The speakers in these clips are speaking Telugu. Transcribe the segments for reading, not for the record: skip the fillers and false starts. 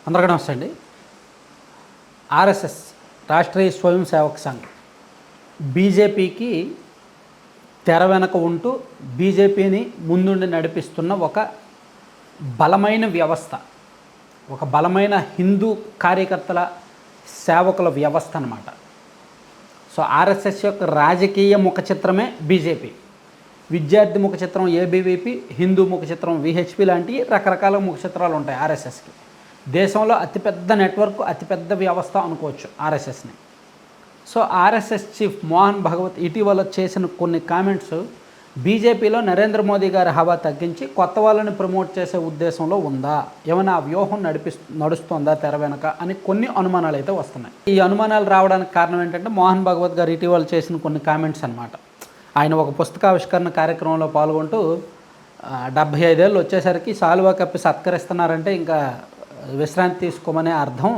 అందరికీ నమస్తే అండి. ఆర్ఎస్ఎస్ రాష్ట్రీయ స్వయం సేవక్ సంఘ్ బీజేపీకి తెర వెనక ఉంటూ బీజేపీని ముందుండి నడిపిస్తున్న ఒక బలమైన వ్యవస్థ, ఒక బలమైన హిందూ కార్యకర్తల సేవకుల వ్యవస్థ అన్నమాట. సో ఆర్ఎస్ఎస్ యొక్క రాజకీయ ముఖ చిత్రమే బీజేపీ. విద్యార్థి ముఖ చిత్రం ఏబీవీపీ, హిందూ ముఖ చిత్రం విహెచ్పి లాంటి రకరకాల ముఖ చిత్రాలు ఉంటాయి ఆర్ఎస్ఎస్కి. దేశంలో అతిపెద్ద నెట్వర్క్, అతిపెద్ద వ్యవస్థ అనుకోవచ్చు ఆర్ఎస్ఎస్ని. So RSS chief Mohan Bhagwat ఇటీవల చేసిన కొన్ని కామెంట్స్ బీజేపీలో నరేంద్ర మోదీ గారి హవా తగ్గించి కొత్త వాళ్ళని ప్రమోట్ చేసే ఉద్దేశంలో ఉందా, ఏమైనా ఆ వ్యూహం నడుస్తుందా తెర వెనక అని కొన్ని అనుమానాలు అయితే వస్తున్నాయి. ఈ అనుమానాలు రావడానికి కారణం ఏంటంటే మోహన్ భగవత్ గారు ఇటీవల చేసిన కొన్ని కామెంట్స్ అనమాట. ఆయన ఒక పుస్తకావిష్కరణ కార్యక్రమంలో పాల్గొంటూ 75 ఏళ్ళు వచ్చేసరికి సాలువా కప్పి సత్కరిస్తున్నారంటే ఇంకా విశ్రాంతి తీసుకోమనే అర్థం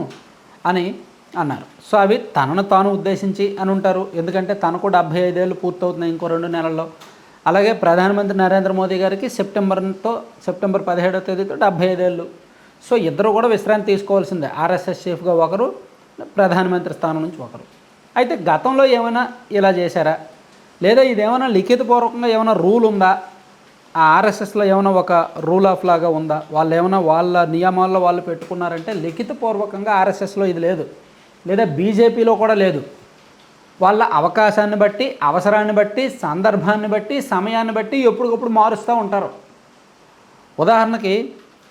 అని అన్నారు. సో అవి తనను తాను ఉద్దేశించి అని ఉంటారు, ఎందుకంటే తనకు 75 ఏళ్ళు పూర్తవుతున్నాయి ఇంకో 2 నెలల్లో. అలాగే ప్రధానమంత్రి నరేంద్ర మోదీ గారికి సెప్టెంబర్ 17వ తేదీతో 75 ఏళ్ళు. సో ఇద్దరు కూడా విశ్రాంతి తీసుకోవాల్సిందే, ఆర్ఎస్ఎస్ చీఫ్గా ఒకరు, ప్రధానమంత్రి స్థానం నుంచి ఒకరు. అయితే గతంలో ఏమైనా ఇలా చేశారా, లేదా ఇదేమైనా లిఖితపూర్వకంగా ఏమైనా రూల్ ఉందా, ఆ ఆర్ఎస్ఎస్లో ఏమైనా ఒక రూల్ ఆఫ్ లాగా ఉందా, వాళ్ళు ఏమైనా వాళ్ళ నియమాల్లో వాళ్ళు పెట్టుకున్నారంటే లిఖితపూర్వకంగా ఆర్ఎస్ఎస్లో ఇది లేదు, లేదా బీజేపీలో కూడా లేదు. వాళ్ళ అవకాశాన్ని బట్టి, అవసరాన్ని బట్టి, సందర్భాన్ని బట్టి, సమయాన్ని బట్టి ఎప్పటికప్పుడు మారుస్తూ ఉంటారు. ఉదాహరణకి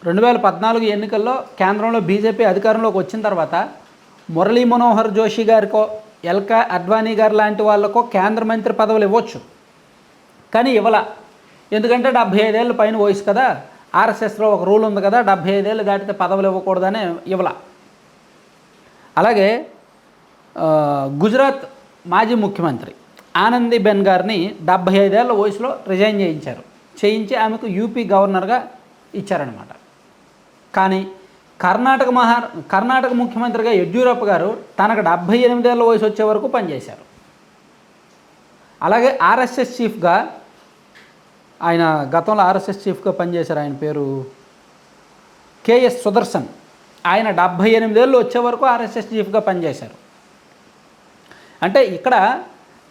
2014 ఎన్నికల్లో కేంద్రంలో బీజేపీ అధికారంలోకి వచ్చిన తర్వాత మురళీ మనోహర్ జోషి గారికో, ఎల్కా అడ్వానీ గారు లాంటి వాళ్ళకో కేంద్ర మంత్రి పదవులు ఇవ్వచ్చు, కానీ ఇవ్వాల. ఎందుకంటే 75 ఏళ్ళ పైన వయసు కదా, ఆర్ఎస్ఎస్లో ఒక రూల్ ఉంది కదా, 75 ఏళ్ళు దాటితే పదవులు ఇవ్వకూడదని ఇవ్వాల. అలాగే గుజరాత్ మాజీ ముఖ్యమంత్రి ఆనందీబెన్ గారిని 75 ఏళ్ళ వయసులో రిజైన్ చేయించి ఆమెకు యూపీ గవర్నర్గా ఇచ్చారనమాట. కానీ కర్ణాటక ముఖ్యమంత్రిగా యడ్యూరప్ప గారు తనకు 78 ఏళ్ళ వయసు వచ్చే వరకు పనిచేశారు. అలాగే ఆర్ఎస్ఎస్ చీఫ్గా ఆయన గతంలో ఆర్ఎస్ఎస్ చీఫ్గా పనిచేశారు, ఆయన పేరు కేఎస్ సుదర్శన్. ఆయన 78 ఏళ్ళు వచ్చే వరకు ఆర్ఎస్ఎస్ చీఫ్గా పనిచేశారు. అంటే ఇక్కడ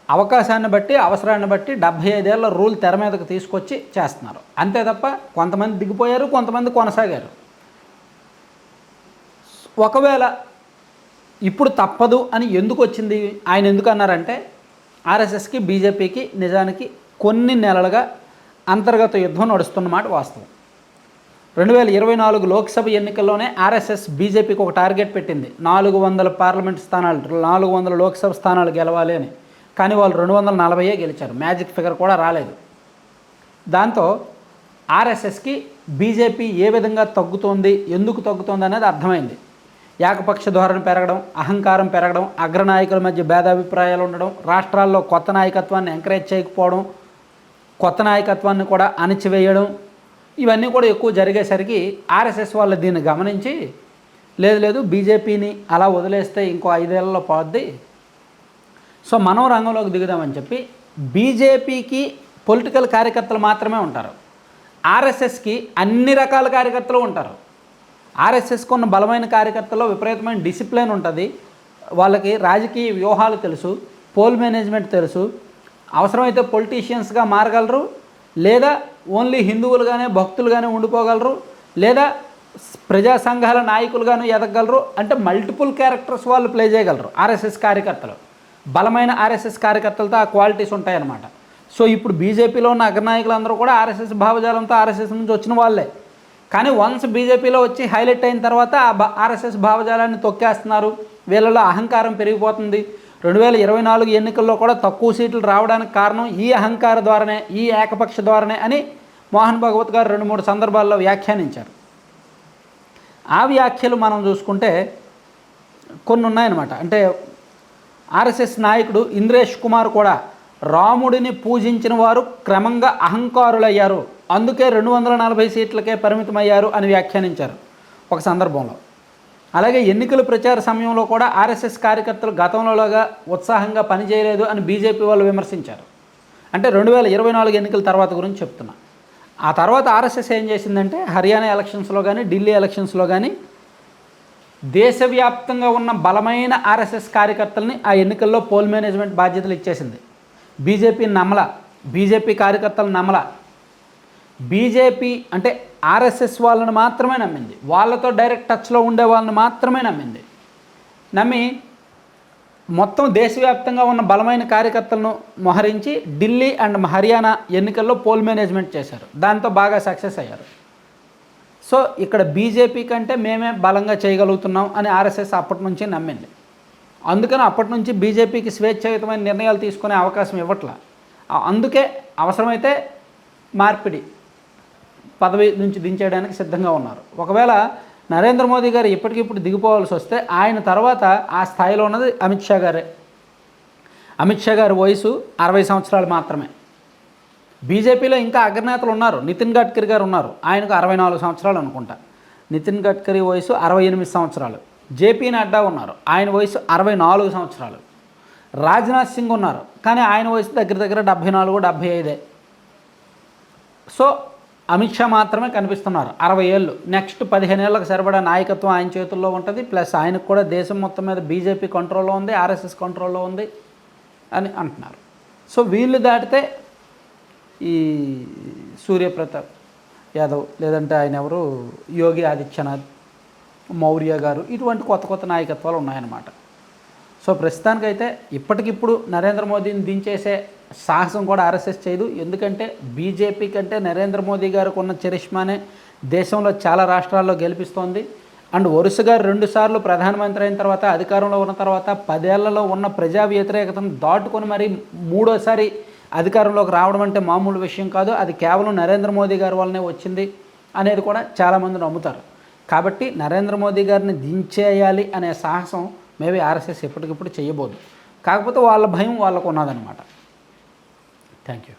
అవకాశాన్ని బట్టి, అవసరాన్ని బట్టి 75 ఏళ్ళ రూల్ తెర మీదకు తీసుకొచ్చి చేస్తున్నారు, అంతే తప్ప కొంతమంది దిగిపోయారు, కొంతమంది కొనసాగారు. ఒకవేళ ఇప్పుడు తప్పదు అని ఎందుకు వచ్చింది, ఆయన ఎందుకు అన్నారంటే ఆర్ఎస్ఎస్కి బీజేపీకి నిజానికి కొన్ని నెలలుగా అంతర్గత యుద్ధం నడుస్తున్నమాట వాస్తవం. 2024 లోక్సభ ఎన్నికల్లోనే ఆర్ఎస్ఎస్ బీజేపీకి ఒక టార్గెట్ పెట్టింది, 400 పార్లమెంట్ స్థానాలు, 400 లోక్సభ స్థానాలు గెలవాలి అని. కానీ వాళ్ళు 240 గెలిచారు, మ్యాజిక్ ఫిగర్ కూడా రాలేదు. దాంతో ఆర్ఎస్ఎస్కి బీజేపీ ఏ విధంగా తగ్గుతోంది, ఎందుకు తగ్గుతోంది అనేది అర్థమైంది. ఏకపక్ష ధోరణి పెరగడం, అహంకారం పెరగడం, అగ్రనాయకుల మధ్య భేదాభిప్రాయాలు ఉండడం, రాష్ట్రాల్లో కొత్త నాయకత్వాన్ని ఎంకరేజ్ చేయకపోవడం, కొత్త నాయకత్వాన్ని కూడా అణిచివేయడం, ఇవన్నీ కూడా ఎక్కువ జరిగేసరికి ఆర్ఎస్ఎస్ వాళ్ళు దీన్ని గమనించి లేదు బీజేపీని అలా వదిలేస్తే ఇంకో 5 ఏళ్లలో పోద్ది, సో మనం రంగంలోకి దిగుదామని చెప్పి బీజేపీకి పొలిటికల్ కార్యకర్తలు మాత్రమే ఉంటారు, ఆర్ఎస్ఎస్కి అన్ని రకాల కార్యకర్తలు ఉంటారు. ఆర్ఎస్ఎస్కి ఉన్న బలమైన కార్యకర్తల్లో విపరీతమైన డిసిప్లిన్ ఉంటుంది, వాళ్ళకి రాజకీయ వ్యూహాలు తెలుసు, పోల్ మేనేజ్మెంట్ తెలుసు, అవసరమైతే పొలిటీషియన్స్గా మారగలరు, లేదా ఓన్లీ హిందువులుగానే భక్తులుగానే ఉండిపోగలరు, లేదా ప్రజా సంఘాల నాయకులుగానే ఎదగలరు. అంటే మల్టిపుల్ క్యారెక్టర్స్ వాళ్ళు ప్లే చేయగలరు ఆర్ఎస్ఎస్ కార్యకర్తలు. బలమైన ఆర్ఎస్ఎస్ కార్యకర్తలతో ఆ క్వాలిటీస్ ఉంటాయన్నమాట. సో ఇప్పుడు బీజేపీలో ఉన్న అగ్రనాయకులందరూ కూడా ఆర్ఎస్ఎస్ భావజాలంతో ఆర్ఎస్ఎస్ నుంచి వచ్చిన వాళ్ళే, కానీ వన్స్ బీజేపీలో వచ్చి హైలైట్ అయిన తర్వాత ఆ ఆర్ఎస్ఎస్ భావజాలాన్ని తొక్కేస్తున్నారు, వీళ్ళలో అహంకారం పెరిగిపోతుంది. 2024 ఎన్నికల్లో కూడా తక్కువ సీట్లు రావడానికి కారణం ఈ అహంకార ద్వారానే, ఈ ఏకపక్ష ద్వారానే అని మోహన్ భగవత్ గారు 2-3 సందర్భాల్లో వ్యాఖ్యానించారు. ఆ వ్యాఖ్యలు మనం చూసుకుంటే కొన్ని ఉన్నాయన్నమాట. అంటే ఆర్ఎస్ఎస్ నాయకుడు ఇంద్రేష్ కుమార్ కూడా రాముడిని పూజించిన వారు క్రమంగా అహంకారులయ్యారు, అందుకే 240 సీట్లకే పరిమితమయ్యారు అని వ్యాఖ్యానించారు ఒక సందర్భంలో. అలాగే ఎన్నికల ప్రచార సమయంలో కూడా ఆర్ఎస్ఎస్ కార్యకర్తలు గతంలోగా ఉత్సాహంగా పనిచేయలేదు అని బీజేపీ వాళ్ళు విమర్శించారు. అంటే 2024 ఎన్నికల తర్వాత గురించి చెప్తున్నా. ఆ తర్వాత ఆర్ఎస్ఎస్ ఏం చేసిందంటే హర్యానా ఎలక్షన్స్లో కానీ ఢిల్లీ ఎలక్షన్స్లో కానీ దేశవ్యాప్తంగా ఉన్న బలమైన ఆర్ఎస్ఎస్ కార్యకర్తల్ని ఆ ఎన్నికల్లో పోల్ మేనేజ్మెంట్ బాధ్యతలు ఇచ్చేసింది. బీజేపీ నమ్మల, బీజేపీ కార్యకర్తలు నమ్మల. బీజేపీ అంటే ఆర్ఎస్ఎస్ వాళ్ళని మాత్రమే నమ్మింది, వాళ్ళతో డైరెక్ట్ టచ్లో ఉండే వాళ్ళని మాత్రమే నమ్మింది. నమ్మి మొత్తం దేశవ్యాప్తంగా ఉన్న బలమైన కార్యకర్తలను మోహరించి ఢిల్లీ అండ్ హర్యానా ఎన్నికల్లో పోల్ మేనేజ్మెంట్ చేశారు. దాంతో బాగా సక్సెస్ అయ్యారు. సో ఇక్కడ బీజేపీ కంటే మేమే బలంగా చేయగలుగుతున్నాం అని ఆర్ఎస్ఎస్ అప్పటి నుంచి నమ్మింది. అందుకని అప్పటి నుంచి బీజేపీకి స్వేచ్ఛాయుతమైన నిర్ణయాలు తీసుకునే అవకాశం ఇవ్వట్లా. అందుకే అవసరమైతే మార్పిడి పదవి నుంచి దించేయడానికి సిద్ధంగా ఉన్నారు. ఒకవేళ నరేంద్ర మోదీ గారు ఇప్పటికిప్పుడు దిగిపోవాల్సి వస్తే ఆయన తర్వాత ఆ స్థాయిలో ఉన్నది అమిత్ షా గారే. అమిత్ షా గారి వయసు 60 సంవత్సరాలు మాత్రమే. బీజేపీలో ఇంకా అగ్రనేతలు ఉన్నారు. నితిన్ గడ్కరీ గారు ఉన్నారు, ఆయనకు 64 సంవత్సరాలు అనుకుంటా. నితిన్ గడ్కరీ వయసు 68 సంవత్సరాలు. జేపీ నడ్డా ఉన్నారు, ఆయన వయసు 64 సంవత్సరాలు. రాజ్నాథ్ సింగ్ ఉన్నారు, కానీ ఆయన వయసు దగ్గర దగ్గర 74, 75. సో అమిత్ షా మాత్రమే కనిపిస్తున్నారు 60 ఏళ్ళు. నెక్స్ట్ 15 ఏళ్ళకు సరిపడా నాయకత్వం ఆయన చేతుల్లో ఉంటుంది. ప్లస్ ఆయనకు కూడా దేశం మొత్తం మీద బీజేపీ కంట్రోల్లో ఉంది, ఆర్ఎస్ఎస్ కంట్రోల్లో ఉంది అని అంటున్నారు. సో వీళ్ళు దాటితే ఈ సూర్యప్రతాప్ యాదవ్, లేదంటే ఆయన ఎవరు యోగి ఆదిత్యనాథ్, మౌర్య గారు, ఇటువంటి కొత్త కొత్త నాయకత్వాలు ఉన్నాయన్నమాట. సో ప్రస్తుతానికైతే ఇప్పటికిప్పుడు నరేంద్ర మోదీని దించేసే సాహసం కూడా ఆర్ఎస్ఎస్ చేయదు. ఎందుకంటే బీజేపీ కంటే నరేంద్ర మోదీ గారికి ఉన్న చరిష్మానే దేశంలో చాలా రాష్ట్రాల్లో గెలిపిస్తోంది. అండ్ వరుసగా 2 సార్లు ప్రధానమంత్రి అయిన తర్వాత, అధికారంలో ఉన్న తర్వాత 10 ఏళ్లలో ఉన్న ప్రజా వ్యతిరేకతను దాటుకొని మరి 3వ సారి అధికారంలోకి రావడం అంటే మామూలు విషయం కాదు. అది కేవలం నరేంద్ర మోదీ గారి వల్లనే వచ్చింది అనేది కూడా చాలామంది నమ్ముతారు. కాబట్టి నరేంద్ర మోదీ గారిని దించేయాలి అనే సాహసం మేబీ ఆర్ఎస్ఎస్ ఎప్పటికిప్పుడు చేయబోదు. కాకపోతే వాళ్ళ భయం వాళ్ళకు ఉన్నదన్నమాట. Thank you.